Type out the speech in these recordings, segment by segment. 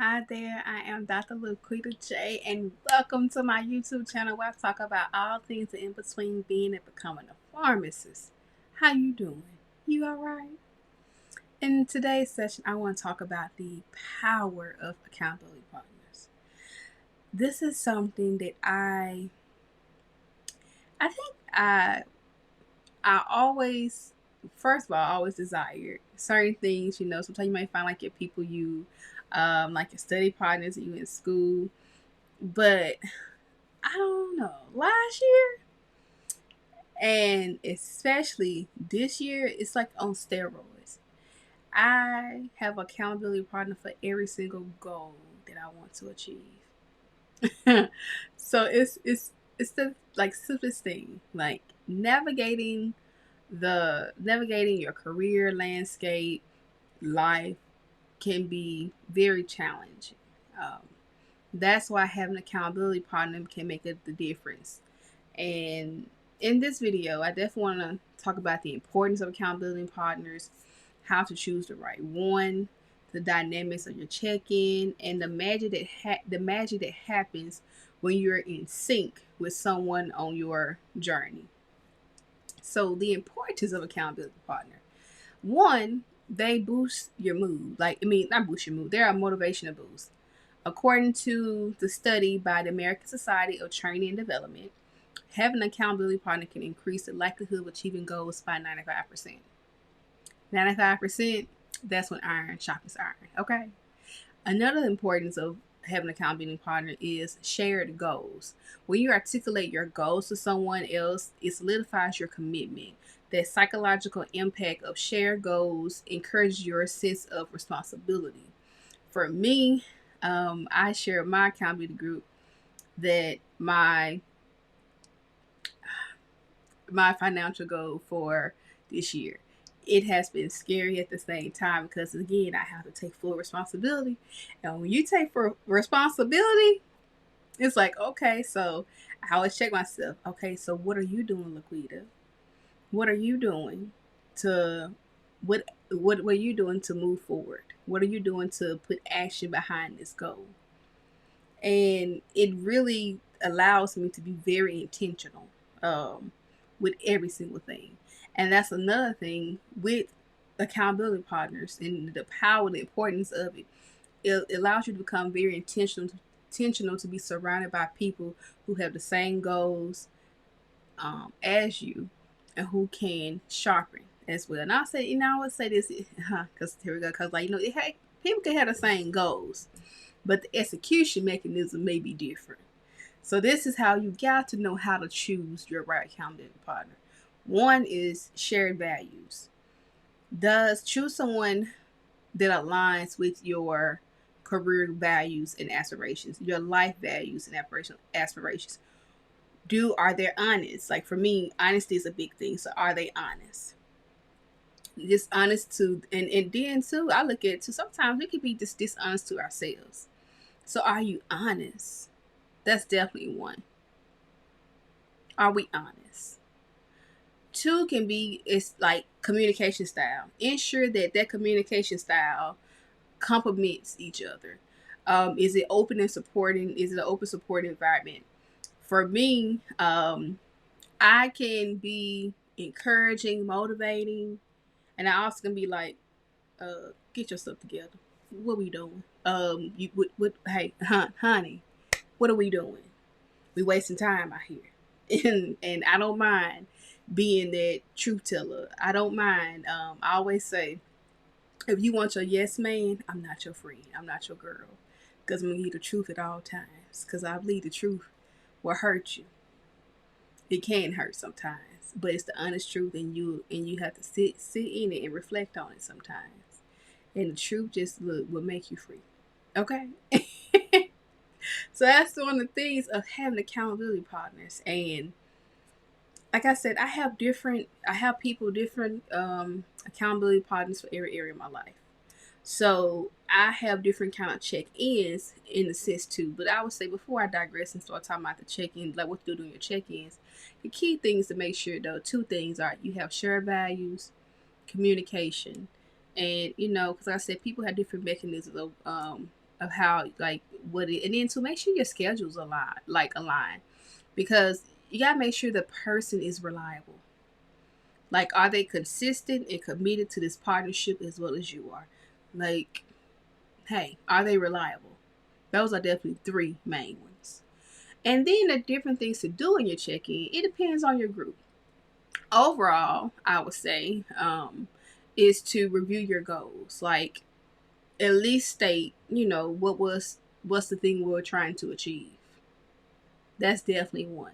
Hi there, I am Dr. LaQuita J, and welcome to my YouTube channel where I talk about all things in between being and becoming a pharmacist. How you doing? You alright? In today's session, I want to talk about the power of accountability partners. This is something that I think I always, first of all, I always desired certain things. Sometimes you might find like your people like your study partners that you in school, but I don't know, last year and especially this year, it's like on steroids. I have accountability partner for every single goal that I want to achieve. So it's the like simplest thing, like navigating your career landscape, life can be very challenging. Um, that's why having an accountability partner can make the difference. And in this video, I definitely want to talk about the importance of accountability partners, how to choose the right one, the dynamics of your check-in, and the magic that happens when you're in sync with someone on your journey. So the importance of accountability partner. One, they boost your mood. Not boost your mood. They're a motivational boost. According to the study by the American Society of Training and Development, having an accountability partner can increase the likelihood of achieving goals by 95%. 95%, that's when iron sharpens iron, okay? Another importance of having an accountability partner is shared goals. When you articulate your goals to someone else, it solidifies your commitment. That psychological impact of shared goals encourages your sense of responsibility. For me, I share my accountability group that my financial goal for this year. It has been scary at the same time because, again, I have to take full responsibility. And when you take full responsibility, it's like, okay, so I always check myself. Okay, so what are you doing, LaQuita? What are you doing to what are you doing to move forward? What are you doing to put action behind this goal? And it really allows me to be very intentional with every single thing. And that's another thing with accountability partners and the power, the importance of it. It allows you to become very intentional to be surrounded by people who have the same goals as you and who can sharpen as well. And I would say this, because here we go, because people can have the same goals, but the execution mechanism may be different. So this is how you got to know how to choose your right accountability partner. One is shared values. Does choose someone that aligns with your career values and aspirations, your life values and aspirations. Are they honest? Like for me, honesty is a big thing. So are they honest? Just honest to, and then too, I look at too, sometimes we could be just dishonest to ourselves. So are you honest? That's definitely one. Are we honest? Two can be, it's like communication style. Ensure that communication style complements each other. Is it open and supporting? Is it an open supporting environment? For me, I can be encouraging, motivating, and I also can be like, get yourself together. What we doing? Hey, honey, what are we doing? We wasting time out here. And I don't mind being that truth teller. I don't mind. I always say, if you want your yes man, I'm not your friend. I'm not your girl. Because I'm going to give you the truth at all times. Because I believe the truth will hurt you. It can hurt sometimes. But it's the honest truth, and you have to sit in it and reflect on it sometimes. And the truth just will make you free. Okay? So that's one of the things of having accountability partners. And like I said, I have people, different accountability partners for every area of my life. So I have different kind of check-ins in the sense too. But I would say, before I digress and start talking about the check-in, like what to do during your check-ins, the key things to make sure, though, two things are: you have shared values, communication, and because like I said, people have different mechanisms of of how, like, what it, and then to make sure your schedules align, because you gotta make sure the person is reliable. Like, are they consistent and committed to this partnership as well as you are? Like, hey, are they reliable? Those are definitely three main ones. And then the different things to do in your check-in, it depends on your group. Overall, I would say, is to review your goals. Like, at least state, what's the thing we're trying to achieve. That's definitely one.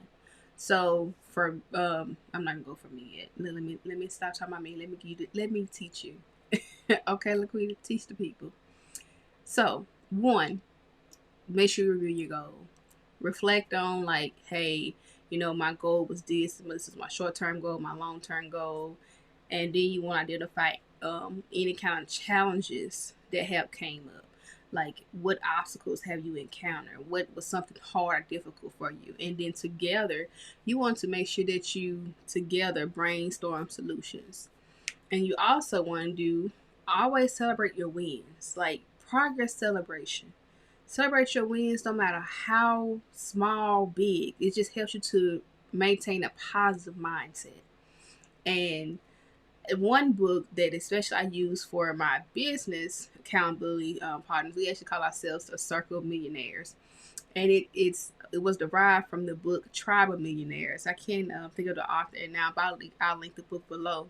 So for I'm not gonna go for me yet. Let me stop talking about me. Let me teach you. Okay, LaQuita, teach the people. So one, make sure you review your goal. Reflect on, like, hey, my goal was this. This is my short term goal, my long term goal, and then you want to identify any kind of challenges that have came up. Like, what obstacles have you encountered? What was something hard or difficult for you? And then together, you want to make sure that you together brainstorm solutions. And you also want to do, always celebrate your wins, like progress celebration. Celebrate your wins no matter how small, big. It just helps you to maintain a positive mindset. And one book that especially I use for my business accountability partners, we actually call ourselves the Circle of Millionaires. And it was derived from the book Tribe of Millionaires. I can't think of the author now, but I'll link the book below.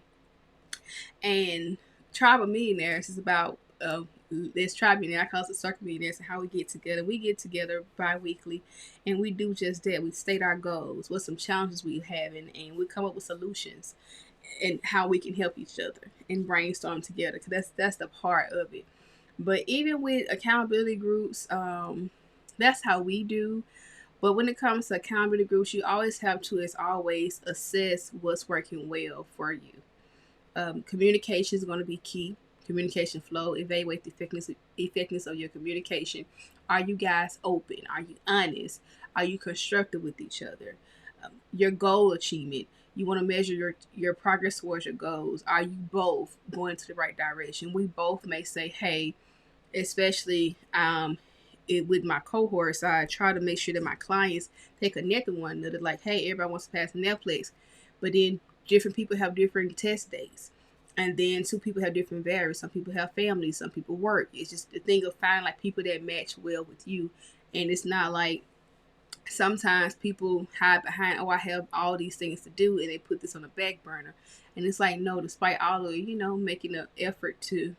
And Tribe of Millionaires is about this tribe millionaire. I call it the Circle Millionaires, and how we get together. We get together bi-weekly, and we do just that. We state our goals, what some challenges we have, and we come up with solutions and how we can help each other and brainstorm together. Because that's the part of it. But even with accountability groups, that's how we do. But when it comes to accountability groups, you always have to, as always, assess what's working well for you. Communication is going to be key. Communication flow. Evaluate the effectiveness of your communication. Are you guys open? Are you honest? Are you constructive with each other? Your goal achievement. You want to measure your progress towards your goals. Are you both going to the right direction? We both may say, hey, especially with my cohorts, I try to make sure that my clients, they connect with one another. Like, hey, everybody wants to pass the Naplex, but then different people have different test dates. And then two people have different values. Some people have families, some people work. It's just the thing of finding like people that match well with you. And it's not like, sometimes people hide behind, oh, I have all these things to do, and they put this on the back burner. And it's like, no, despite all of making an effort to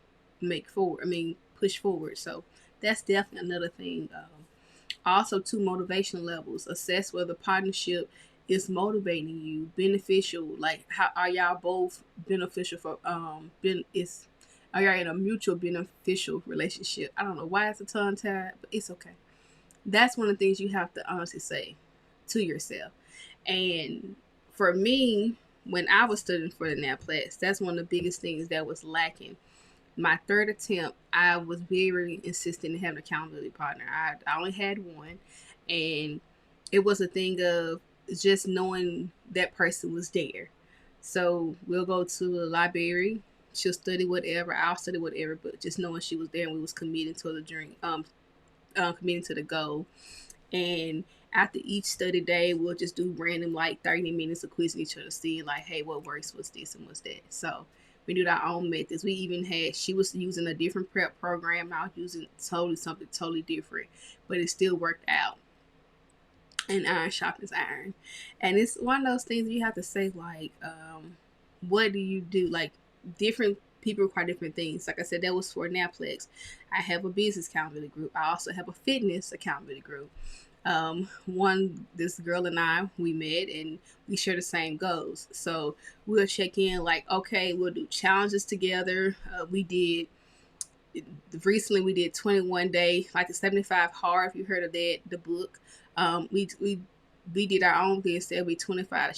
push forward. So that's definitely another thing. Also, two, motivation levels. Assess whether the partnership is motivating you, beneficial. Like, how are y'all both beneficial for are y'all in a mutual beneficial relationship? I don't know why it's a tongue tied, but it's okay. That's one of the things you have to honestly say to yourself. And for me, when I was studying for the Naplex, that's one of the biggest things that was lacking. My third attempt, I was very insistent in having an accountability partner. I only had one, and it was a thing of just knowing that person was there. So we'll go to the library. She'll study whatever. I'll study whatever. But just knowing she was there and we was committed to the dream, committing to the goal. And after each study day, we'll just do random like 30 minutes of quizzing each other, seeing like, hey, what works, what's this, and what's that. So we did our own methods. We even she was using a different prep program. I was using something totally different, but it still worked out. And iron sharpens iron. And it's one of those things you have to say, like, what do you do? Like, different people require different things. Like I said, that was for Naplex. I have a business accountability group. I also have a fitness accountability group. This girl and I, we met and we share the same goals. So we'll check in like, okay, we'll do challenges together. Recently we did 21 day, like the 75 hard, if you heard of that, the book. We did our own thing. Instead of 25. I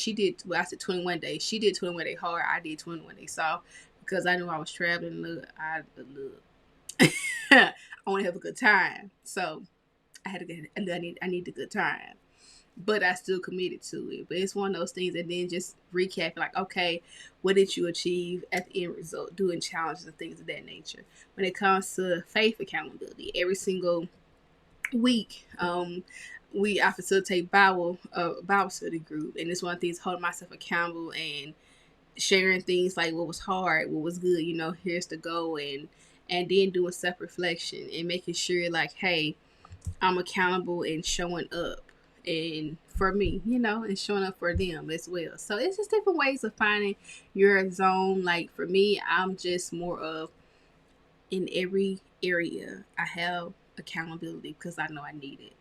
said 21 days. She did 21 day hard. I did 21 day soft because I knew I was traveling. I want to have a good time. So I need a good time. but I still committed to it. But it's one of those things, and then just recap, like, okay, what did you achieve at the end result, doing challenges and things of that nature. When it comes to faith accountability, every single week, I facilitate Bible study group, and it's one of the things, holding myself accountable and sharing things like what was hard, what was good. Here's the goal, and then doing self reflection and making sure, like, hey, I'm accountable and showing up. And for me, and showing up for them as well. So it's just different ways of finding your zone. Like for me, I'm just more of, in every area, I have accountability because I know I need it.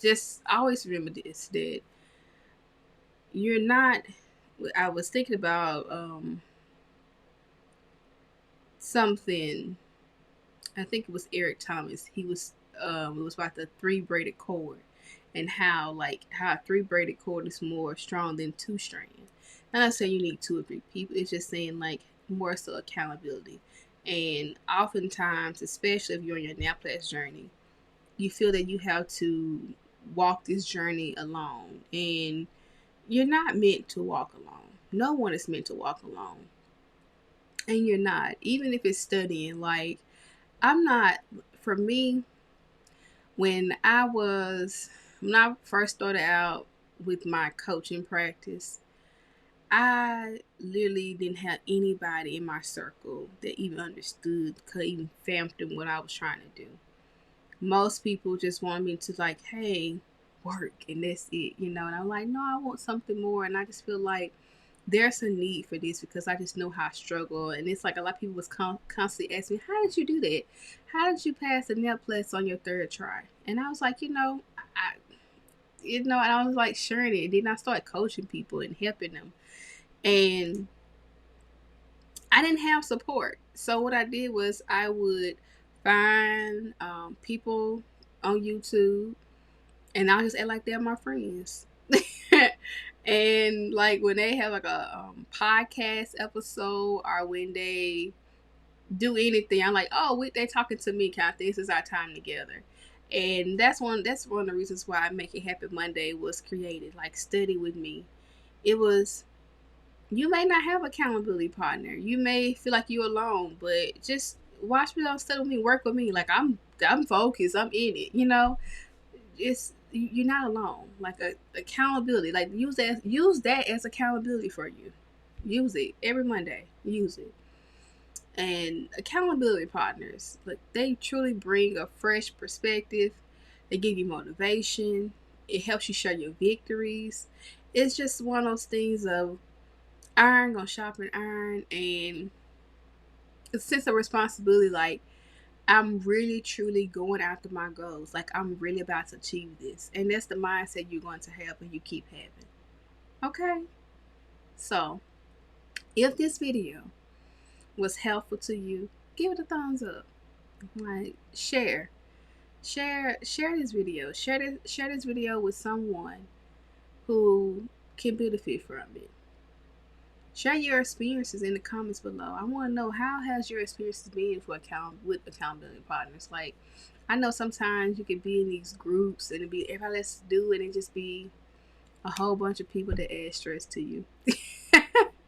Just always remember this, that you're not, I was thinking about something, I think it was Eric Thomas. He was it was about the 3-braided cord, and how a 3-braided cord is more strong than 2 strands. I'm not saying you need 2 or 3 people. It's just saying, like, more so accountability. And oftentimes, especially if you're on your Naplex journey, you feel that you have to walk this journey alone, and you're not meant to walk alone. No one is meant to walk alone, and you're not. Even if it's studying, like, I'm not. For me, when I first started out with my coaching practice, I literally didn't have anybody in my circle that even understood, could even fathom what I was trying to do. Most people just want me to, like, hey, work, and that's it, and I'm like, no, I want something more. And I just feel like there's a need for this, because I just know how I struggle. And it's like a lot of people was constantly asking me, how did you do that? How did you pass the Naplex on your 3rd try? And I was like, and I was like sharing it. And then I started coaching people and helping them. And I didn't have support. So what I did was I would find people on YouTube, and I'll just act like they're my friends. And like when they have like a podcast episode, or when they do anything, I'm like, oh, they're talking to me, kind of thing. This is our time together. And that's one of the reasons why Make It Happen Monday was created. Like, study with me. It was, you may not have an accountability partner. You may feel like you're alone, but just watch me, study with me, work with me. Like, I'm focused. I'm in it. You're not alone. Like, accountability. Like, use that as accountability for you. Use it every Monday. Use it. And accountability partners, like, they truly bring a fresh perspective. They give you motivation. It helps you share your victories. It's just one of those things of iron gonna sharpen iron, and a sense of responsibility. Like, I'm really truly going after my goals. Like, I'm really about to achieve this, and that's the mindset you're going to have and you keep having. Okay, so if this video was helpful to you, give it a thumbs up. Like, share this video. Share this video with someone who can benefit from it. Share your experiences in the comments below. I want to know, how has your experiences been with accountability partners? Like, I know sometimes you can be in these groups and it be everybody, let's do it, and just be a whole bunch of people that add stress to you.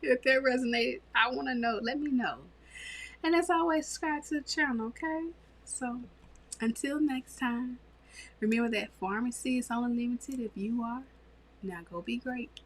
If that resonated, I want to know. Let me know. And as always, subscribe to the channel, okay? So, until next time, remember that pharmacy is only limited if you are. Now go be great.